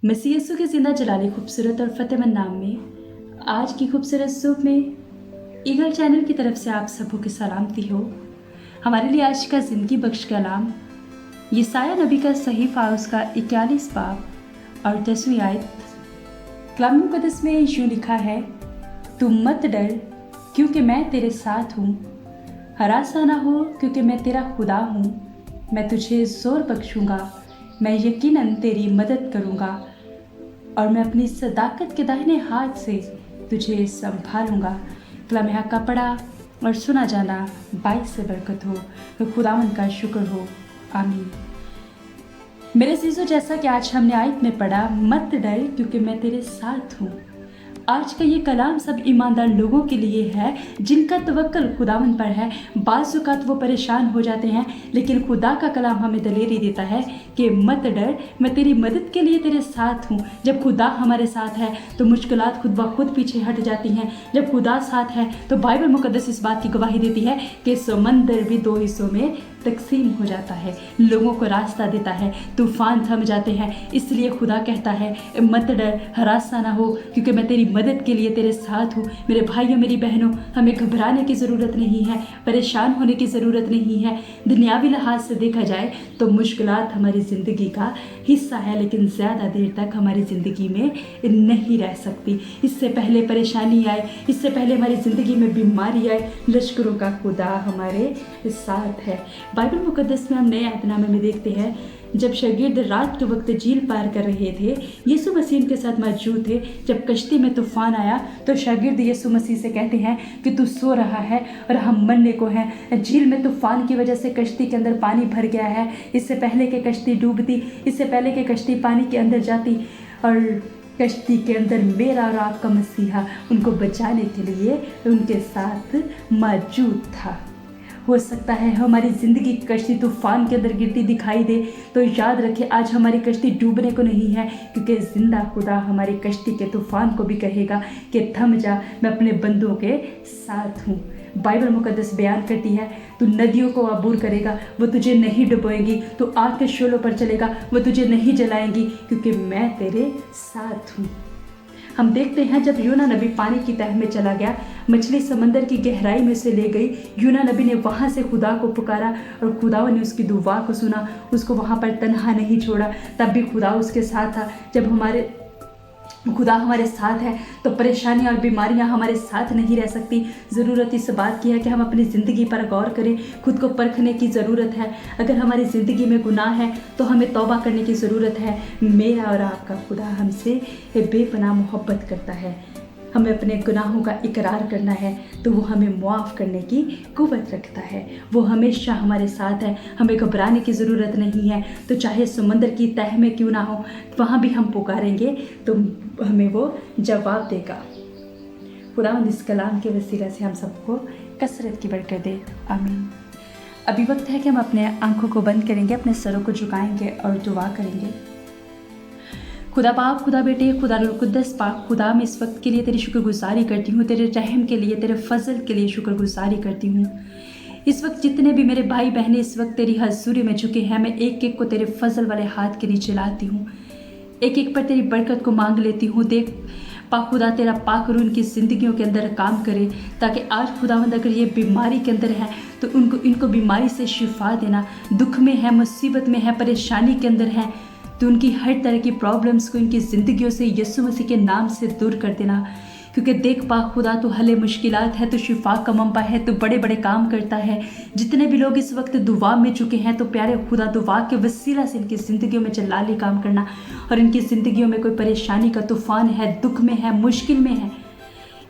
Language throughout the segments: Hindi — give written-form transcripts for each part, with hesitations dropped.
मसीह यीशु के जिंदा जलाली खूबसूरत और फतेहमंद नाम में आज की खूबसूरत सुबह में ईगल चैनल की तरफ से आप सबों की सलामती हो। हमारे लिए आज का ज़िंदगी बख्श कलाम यशायाह नबी का सहीफा उसका 41 बाब और 10वीं आयत। कलाम मुक़द्दस में यूँ लिखा है, तुम मत डर क्योंकि मैं तेरे साथ हूँ, हरासा ना हो क्योंकि मैं तेरा खुदा हूँ। मैं तुझे ज़ोर बख्शूँगा, मैं यकीनन तेरी मदद करूँगा और मैं अपनी सदाकत के दाहिने हाथ से तुझे संभालूंगा। कलाम हक का पढ़ा और सुना जाना बाइस से बरकत हो, तो खुदावंद का शुक्र हो। आमीन। मेरे अज़ीज़ों, जैसा कि आज हमने आयत में पढ़ा, मत डर क्योंकि मैं तेरे साथ हूँ। आज का ये कलाम सब ईमानदार लोगों के लिए है जिनका तवक्कल खुदावंद पर है। बाज़ औक़ात वो परेशान हो जाते हैं, लेकिन खुदा का कलाम हमें दलेरी देता है कि मत डर, मैं तेरी मदद के लिए तेरे साथ हूँ। जब खुदा हमारे साथ है तो मुश्किलात खुद ब खुद पीछे हट जाती हैं। जब खुदा साथ है तो बाइबल मुक़द्दस इस बात की गवाही देती है कि समंदर भी दो हिस्सों में तकसीम हो जाता है, लोगों को रास्ता देता है, तूफान थम जाते हैं। इसलिए खुदा कहता है, मत डर, हरासा ना हो क्योंकि मैं तेरी मदद के लिए तेरे साथ हूँ। मेरे भाइयों, मेरी बहनों, हमें घबराने की ज़रूरत नहीं है, परेशान होने की ज़रूरत नहीं है। दुनियावी लिहाज से देखा जाए तो मुश्किलात हमारी ज़िंदगी का हिस्सा है, लेकिन ज़्यादा देर तक हमारी ज़िंदगी में नहीं रह सकती। इससे पहले परेशानी आए, इससे पहले हमारी ज़िंदगी में बीमारी आए, लश्करों का खुदा हमारे साथ है। बाइबल मुक़द्दस में हम नए ऐतनामे में देखते हैं, जब शागिर्द रात के वक्त झील पार कर रहे थे, यीशु मसीह उनके साथ मौजूद थे। जब कश्ती में तूफान आया तो शागिर्द यीशु मसीह से कहते हैं कि तू सो रहा है और हम मरने को हैं। झील में तूफान की वजह से कश्ती के अंदर पानी भर गया है। इससे पहले कि कश्ती डूबती, इससे पहले कि कश्ती पानी के अंदर जाती और कश्ती के अंदर मेरा और आपका मसीहा उनको बचाने के लिए उनके साथ मौजूद था। हो सकता है हमारी ज़िंदगी की कश्ती तूफ़ान के अंदर गिरती दिखाई दे, तो याद रखें आज हमारी कश्ती डूबने को नहीं है, क्योंकि ज़िंदा खुदा हमारी कश्ती के तूफ़ान को भी कहेगा कि थम जा, मैं अपने बंदों के साथ हूँ। बाइबल मुक़द्दस बयान करती है, तू नदियों को अबूर करेगा, वो तुझे नहीं डुबोएंगी। तू आग के शोलों पर चलेगा, वो तुझे नहीं जलाएंगी, क्योंकि मैं तेरे साथ हूँ। हम देखते हैं जब यूना नबी पानी की तह में चला गया, मछली समंदर की गहराई में से ले गई। यूना नबी ने वहाँ से खुदा को पुकारा और खुदा ने उसकी दुआ को सुना, उसको वहाँ पर तन्हा नहीं छोड़ा। तब भी खुदा उसके साथ था। जब खुदा हमारे साथ है तो परेशानियां और बीमारियां हमारे साथ नहीं रह सकती। ज़रूरत इस बात की है कि हम अपनी ज़िंदगी पर गौर करें, खुद को परखने की ज़रूरत है। अगर हमारी ज़िंदगी में गुनाह है तो हमें तौबा करने की ज़रूरत है। मेरा और आपका खुदा हमसे बेपनाह मोहब्बत करता है। हमें अपने गुनाहों का इकरार करना है तो वो हमें मुआफ़ करने की कुव्वत रखता है। वो हमेशा हमारे साथ है, हमें घबराने की ज़रूरत नहीं है। तो चाहे समंदर की तह में क्यों ना हो, वहाँ भी हम पुकारेंगे तो हमें वो जवाब देगा। खुदावंद इस कलाम के वसीला से हम सबको कसरत की बरकत दे। आमीन। अभी वक्त है कि हम अपने आंखों को बंद करेंगे, अपने सरों को झुकाएंगे और दुआ करेंगे। खुदा बाप, खुदा बेटे, खुदा रूह कुद्दस पाक खुदा, मैं इस वक्त के लिए तेरी शुक्रगुजारी करती हूँ, तेरे रहम के लिए, तेरे फजल के लिए शुक्रगुजारी करती हूँ। इस वक्त जितने भी मेरे भाई बहनें इस वक्त तेरी हजूरी में झुके हैं, मैं एक एक को तेरे फजल वाले हाथ के नीचे लाती हूँ, एक एक पर तेरी बरकत को मांग लेती हूँ। देख पाक खुदा, तेरा पाक रूह इनकी ज़िंदगियों के अंदर काम करे, ताकि आज खुदावंद अगर ये बीमारी के अंदर है तो इनको बीमारी से शिफा देना। दुख में है, मुसीबत में है, परेशानी के अंदर है, तो उनकी हर तरह की प्रॉब्लम्स को इनकी ज़िंदगियों से यीशु मसीह के नाम से दूर कर देना। क्योंकि देख पा खुदा, तो हले मुश्किलात है, तो शिफा का मंबा है, तो बड़े बड़े काम करता है। जितने भी लोग इस वक्त दुआ में चुके हैं, तो प्यारे खुदा दुआ के वसीला से इनकी ज़िंदगियों में जलाली काम करना। और इनकी ज़िंदगियों में कोई परेशानी का तूफ़ान है, दुख में है, मुश्किल में है,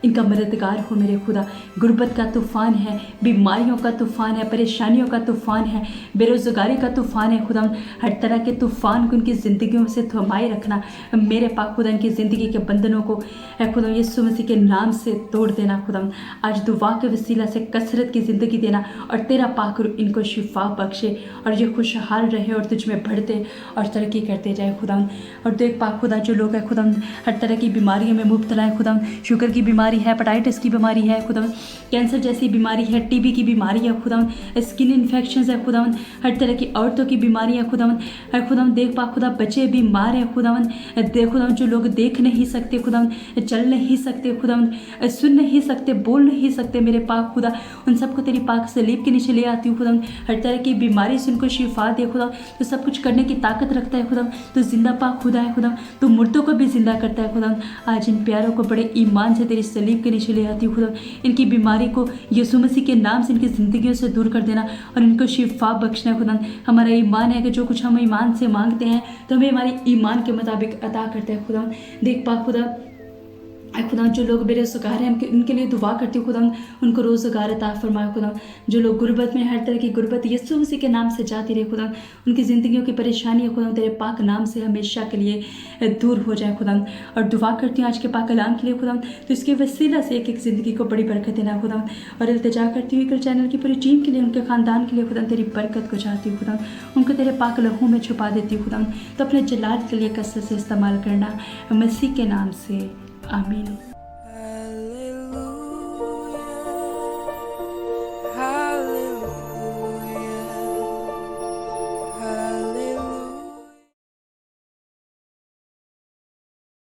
इनका मददगार हो मेरे खुदा। गुर्बत का तूफ़ान है, बीमारियों का तूफ़ान है, परेशानियों का तूफ़ान है, बेरोज़गारी का तूफ़ान है। खुदा हर तरह के तूफ़ान को उनकी ज़िंदगियों से थमाए रखना। मेरे पाक खुदा इनकी ज़िंदगी के बंधनों को है खुदा यीशु मसीह के नाम से तोड़ देना। खुदा आज दुआ के वसीला से कसरत की ज़िंदगी देना और तेरा पाक रूह इनको शिफा बख्शे और ये खुशहाल रहे और तुझ में बढ़ते और तरक्की करते जाए खुदा। और देख पाक खुदा जो लोग हैं खुदा हर तरह की बीमारियों में मुब्तला है खुदा, शुगर की बीमारी बीमारी है, हेपेटाइटिस की बीमारी है खुदावन, कैंसर जैसी बीमारी है, टीबी की बीमारी है खुदावन, स्किन इन्फेक्शन है खुदावन, हर तरह की औरतों की बीमारी है खुदावन, हर खुदावन देख पा खुदा बच्चे बीमार है खुदावन, देख खुदावन जो लोग देख नहीं सकते खुदावन, चल नहीं सकते खुदावन, सुन नहीं सकते, बोल नहीं सकते मेरे पाक खुदा, उन सबको तेरी पाक सलीब के नीचे ले आती हूँ खुदावन। हर तरह की बीमारी से उनको शिफा दे खुदा, तो सब कुछ करने की ताकत रखता है खुदा, तो जिंदा पाक खुदा है खुदा, तो मुर्दों को भी जिंदा करता है खुदा। आज इन प्यारों को बड़े ईमान से तेरी सलीब के नीचे ले आती हूँ खुदा, इनकी बीमारी को यीशु मसीह के नाम से इनकी ज़िंदगियों से दूर कर देना और इनको शिफा बख्शना है खुदा। हमारा ईमान है कि जो कुछ हम ईमान से मांगते हैं तो हमें हमारे ईमान के मुताबिक अता करता है खुदा। देख पा खुदा खुदा जो लोग बेरोजगार हैं उनके लिए दुआ करती हूँ खुदा, उनको रोज़गार अता फरमाए खुदा। जो लोग गुर्बत में, हर तरह की गुर्बत यीशु मसीह के नाम से जाती रहे खुदा, उनकी ज़िंदगियों की परेशानियाँ खुदा तेरे पाक नाम से हमेशा के लिए दूर हो जाए खुदा। और दुआ करती हूँ आज के पाक कलाम के लिए खुदा, तो इसके वसीला से एक एक ज़िंदगी को बड़ी बरकत देना खुदा। और इल्तिजा करती हुई चैनल की पूरी टीम के लिए, उनके ख़ानदान के लिए खुदा तेरी बरकत को चाहती हूँ खुदा, उनको तेरे पाक लहू में छुपा देती हूँ खुदा। तो अपने जलाल के लिए कसरत से इस्तेमाल करना, मसीह के नाम से आमीन।